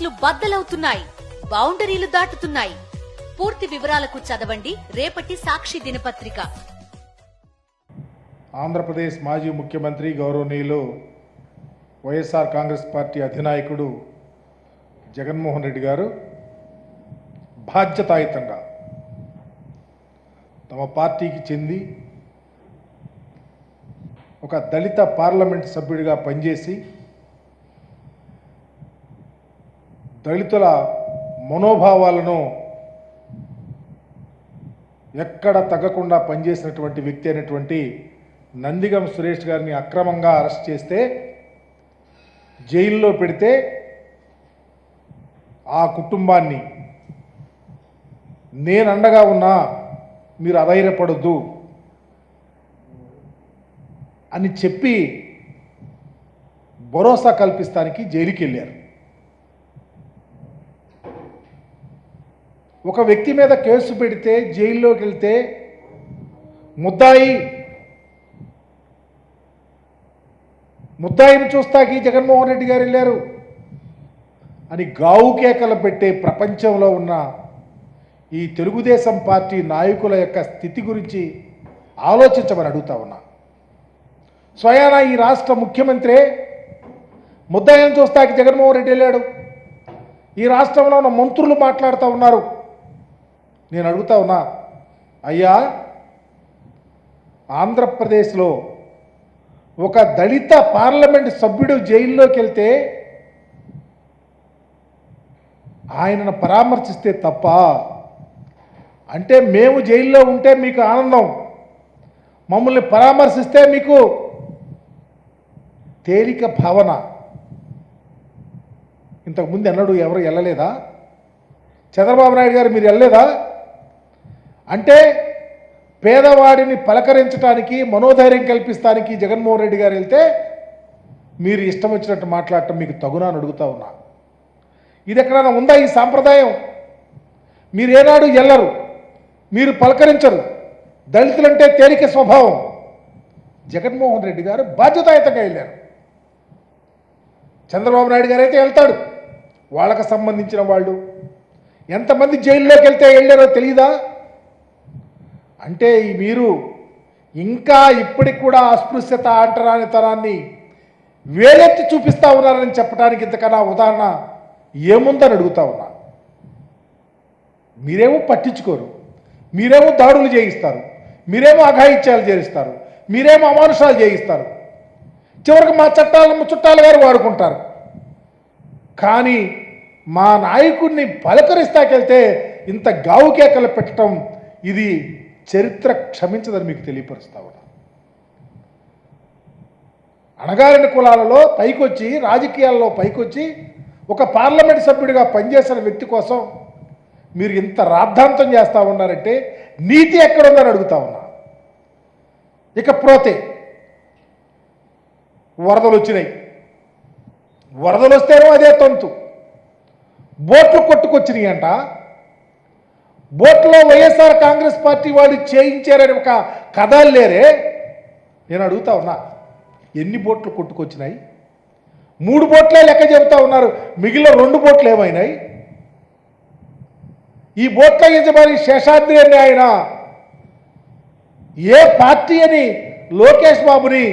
కేసులు బద్దలవుతున్నాయి, బౌండరీలు దాటుతున్నాయి. పూర్తి వివరాలకు చదవండి రేపటి సాక్షి దినపత్రిక. ఆంధ్రప్రదేశ్ మాజీ ముఖ్యమంత్రి గౌరవనీయులు వైఎస్ఆర్ కాంగ్రెస్ పార్టీ అధినాయకుడు జగన్మోహన్ రెడ్డి గారు బాధ్యతాయుతంగా తమ పార్టీకి చెంది ఒక దళిత పార్లమెంట్ సభ్యుడిగా పనిచేసి దళితుల మనోభావాలను ఎక్కడ తగ్గకుండా పనిచేసినటువంటి వ్యక్తి అయినటువంటి నందిగం సురేష్ గారిని అక్రమంగా అరెస్ట్ చేస్తే జైల్లో పెడితే ఆ కుటుంబాన్ని నేను అండగా ఉన్నా, మీరు అధైర్యపడొద్దు అని చెప్పి భరోసా కల్పిస్తానికి జైలుకి వెళ్ళారు. ఒక వ్యక్తి మీద కేసు పెడితే జైల్లోకి వెళ్తే ముద్దాయిని చూస్తాకి జగన్మోహన్ రెడ్డి గారు వెళ్ళారు అని గావు కేకలు పెట్టే ప్రపంచంలో ఉన్న ఈ తెలుగుదేశం పార్టీ నాయకుల యొక్క స్థితి గురించి ఆలోచించమని అడుగుతా ఉన్నా. స్వయానా ఈ రాష్ట్ర ముఖ్యమంత్రి ముద్దాయిని చూస్తాకి జగన్మోహన్ రెడ్డి వెళ్ళాడు. ఈ రాష్ట్రంలో ఉన్న మంత్రులు మాట్లాడుతూ ఉన్నారు. నేను అడుగుతా ఉన్నా, అయ్యా, ఆంధ్రప్రదేశ్లో ఒక దళిత పార్లమెంట్ సభ్యుడు జైల్లోకి వెళ్తే ఆయనను పరామర్శిస్తే తప్ప? అంటే మేము జైల్లో ఉంటే మీకు ఆనందం, మమ్మల్ని పరామర్శిస్తే మీకు తేలిక భావన. ఇంతకుముందు ఎన్నడూ ఎవరు వెళ్ళలేదా? చంద్రబాబు నాయుడు గారు మీరు వెళ్ళలేదా? అంటే పేదవాడిని పలకరించడానికి, మనోధైర్యం కల్పిస్తానికి జగన్మోహన్ రెడ్డి గారు వెళ్తే మీరు ఇష్టం వచ్చినట్టు మాట్లాడటం మీకు తగునా అని అడుగుతా ఉన్నా. ఇది ఎక్కడైనా ఉందా ఈ సాంప్రదాయం? మీరు ఏనాడు వెళ్ళరు, మీరు పలకరించరు. దళితులంటే తేలిక స్వభావం. జగన్మోహన్ రెడ్డి గారు బాధ్యతాయుతంగా వెళ్ళారు. చంద్రబాబు నాయుడు గారు అయితే వెళ్తాడు, వాళ్ళకు సంబంధించిన వాళ్ళు ఎంతమంది జైల్లోకి వెళ్తే వెళ్ళారో తెలియదా? అంటే మీరు ఇంకా ఇప్పటికి కూడా అస్పృశ్యత, అంటరానితనాన్ని వేలెత్తి చూపిస్తూ ఉన్నారని చెప్పడానికి ఇంతకన్నా ఉదాహరణ ఏముందని అడుగుతా ఉన్నా. మీరేమో పట్టించుకోరు, మీరేమో దాడులు చేయిస్తారు, మీరేమో అఘాయిత్యాలు చేయిస్తారు, మీరేమో అమానుషాలు చేయిస్తారు. చివరికి మా చుట్టాలు గారు వాడుకుంటారు. కానీ మా నాయకుడిని పలకరిస్తాకెళ్తే ఇంత గావు కేకలు పెట్టడం, ఇది చరిత్ర క్షమించదని మీకు తెలియపరుస్తా ఉన్నా. అణగారిన కులాలలో పైకొచ్చి, రాజకీయాల్లో పైకొచ్చి ఒక పార్లమెంట్ సభ్యుడిగా పనిచేసిన వ్యక్తి కోసం మీరు ఇంత రాద్ధాంతం చేస్తూ ఉన్నారంటే నీతి ఎక్కడుందని అడుగుతా ఉన్నా. ఇకపోతే వరదలు వచ్చినాయి. వరదలు వస్తేనో అదే తంతు. బోట్లు కొట్టుకొచ్చినాయి అంట. బోట్లో వైఎస్ఆర్ కాంగ్రెస్ పార్టీ వాళ్ళు చేయించారని ఒక కథ లేరే. నేను అడుగుతా ఉన్నా, ఎన్ని బోట్లు కొట్టుకొచ్చినాయి? 3 బోట్లే లెక్క చెబుతా ఉన్నారు, మిగిలిన 2 బోట్లు ఏమైనాయి? ఈ బోట్ల యజమాని శేషాద్రి అని ఆయన ఏ పార్టీ అని లోకేష్ బాబుని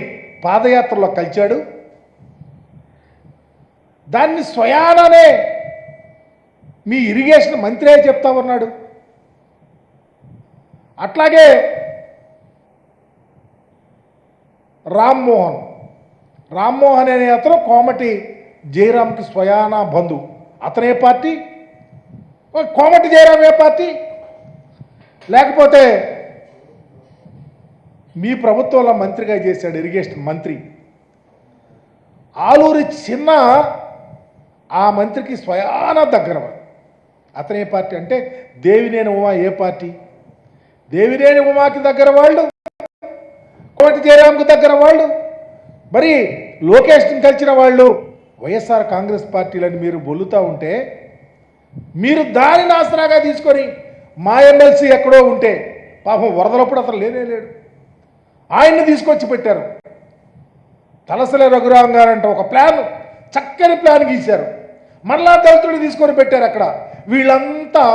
పాదయాత్రలో కలిచాడు. దాన్ని స్వయాననే మీ ఇరిగేషన్ మంత్రి చెప్తా ఉన్నాడు. అట్లాగే రామ్మోహన్ అనే అతను కోమటి జయరాంకి స్వయానా బంధు. అతనే పార్టీ? కోమటి జయరాం ఏ పార్టీ? లేకపోతే మీ ప్రభుత్వంలో మంత్రిగా చేశాడు, ఇరిగేషన్ మంత్రి. ఆలూరి చిన్న ఆ మంత్రికి స్వయానా దగ్గర. అతనే పార్టీ? అంటే దేవినేని ఉమా ఏ పార్టీ? దేవినేని ఉమాకి దగ్గర వాళ్ళు, కోమటి జయరాంకు దగ్గర వాళ్ళు, మరి లోకేష్ని కలిసిన వాళ్ళు వైఎస్ఆర్ కాంగ్రెస్ పార్టీలని మీరు బొల్లుతూ ఉంటే, మీరు దానిని ఆసరాగా తీసుకొని మా ఎమ్మెల్సీ ఎక్కడో ఉంటే, పాపం వరదలప్పుడు అతను లేడు, ఆయన్ని తీసుకొచ్చి పెట్టారు. తలసలే రఘురాం గారంట ఒక ప్లాన్, చక్కని ప్లాన్ గీశారు. మరలా దళితుడిని తీసుకొని పెట్టారు అక్కడ. వీళ్ళంతా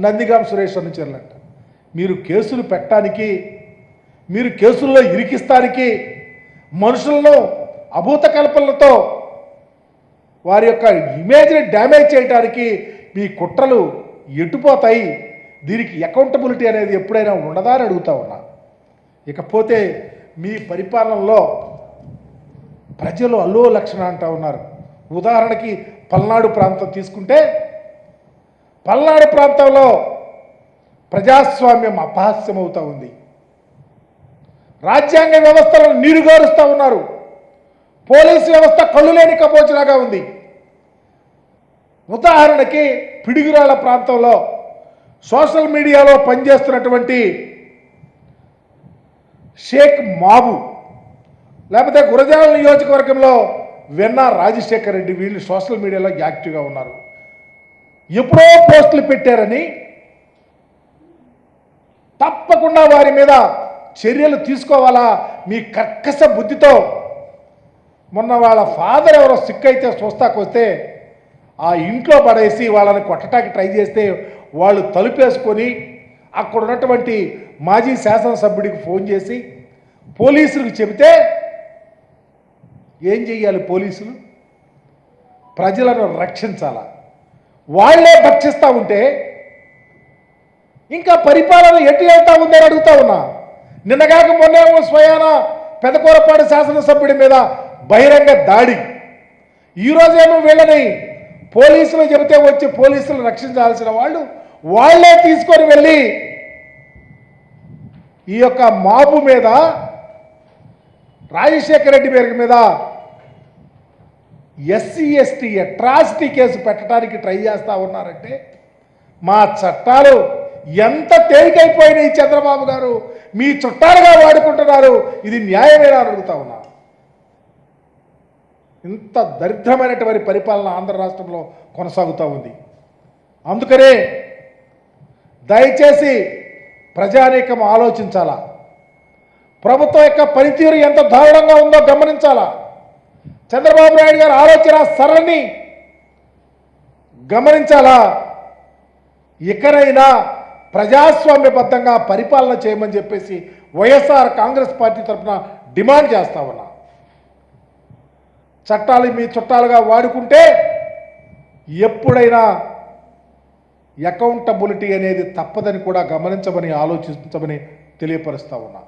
నందిగాం సురేష్ అనుచరులంట. మీరు కేసులు పెట్టడానికి, మీరు కేసుల్లో ఇరికిస్తానికి, మనుషులను అభూత కల్పనలతో వారి యొక్క ఇమేజ్ని డ్యామేజ్ చేయడానికి మీ కుట్రలు ఎటుపోతాయి? దీనికి అకౌంటబిలిటీ అనేది ఎప్పుడైనా ఉండదా అని అడుగుతా ఉన్నా. ఇకపోతే మీ పరిపాలనలో ప్రజలు అల్లో లక్షణ అంటూ ఉన్నారు. ఉదాహరణకి పల్నాడు ప్రాంతం తీసుకుంటే, పల్నాడు ప్రాంతంలో ప్రజాస్వామ్యం అపహాస్యం అవుతూ ఉంది. రాజ్యాంగ వ్యవస్థలను నీరుగారుస్తూ ఉన్నారు. పోలీసు వ్యవస్థ కళ్ళు లేని కపోచలాగా ఉంది. ఉదాహరణకి పిడుగురాళ్ళ ప్రాంతంలో సోషల్ మీడియాలో పనిచేస్తున్నటువంటి షేక్ మాబు, లేకపోతే గురజాల నియోజకవర్గంలో వెన్నా రాజశేఖర్ రెడ్డి, వీళ్ళు సోషల్ మీడియాలో యాక్టివ్గా ఉన్నారు. ఎప్పుడో పోస్టులు పెట్టారని తప్పకుండా వారి మీద చర్యలు తీసుకోవాలా మీ కర్కశ బుద్ధితో. మొన్న వాళ్ళ ఫాదర్ ఎవరో సిక్ అయితే చూస్తాకొస్తే ఆ ఇంట్లో పడేసి వాళ్ళని కొట్టడానికి ట్రై చేస్తే వాళ్ళు తలుపేసుకొని అక్కడ ఉన్నటువంటి మాజీ శాసనసభ్యుడికి ఫోన్ చేసి పోలీసులకు చెబితే ఏం చెయ్యాలి? పోలీసులు ప్రజలను రక్షించాలా? వాళ్లే భక్షిస్తూ ఉంటే ఇంకా పరిపాలన ఎటు వెళ్తా ఉందని అడుగుతా ఉన్నా. నిన్నగాక మొన్నేమో స్వయాన పెదకూరపాడు శాసనసభ్యుడి మీద బహిరంగ దాడి, ఈరోజేమో వీళ్ళని పోలీసులు చెబితే వచ్చి పోలీసులు రక్షించాల్సిన వాళ్ళు వాళ్లే తీసుకొని వెళ్ళి ఈ యొక్క మాబు మీద, రాజశేఖర రెడ్డి పేరు మీద ఎస్సీ ఎస్టీ అట్రాసిటీ కేసు పెట్టడానికి ట్రై చేస్తూ ఉన్నారంటే మా చట్టాలు ఎంత తేలికైపోయినాయి చంద్రబాబు గారు, మీ చుట్టాలుగా వాడుకుంటున్నారు. ఇది న్యాయమేనా అని అడుగుతా ఉన్నా. ఇంత దరిద్రమైనటువంటి పరిపాలన ఆంధ్ర రాష్ట్రంలో కొనసాగుతూ ఉంది. అందుకనే దయచేసి ప్రజానీకం ఆలోచించాలా. ప్రభుత్వం యొక్క పనితీరు ఎంత దారుణంగా ఉందో గమనించాలా. చంద్రబాబు నాయుడు గారు ఆలోచన సరళిని గమనించాలా. ఇకనైనా ప్రజాస్వామ్యబద్ధంగా పరిపాలన చేయమని చెప్పేసి వైఎస్ఆర్ కాంగ్రెస్ పార్టీ తరఫున డిమాండ్ చేస్తా ఉన్నా. చట్టాలు మీ చుట్టాలుగా వాడుకుంటే ఎప్పుడైనా అకౌంటబిలిటీ అనేది తప్పదని కూడా గమనించమని, ఆలోచించమని తెలియపరుస్తా ఉన్నా.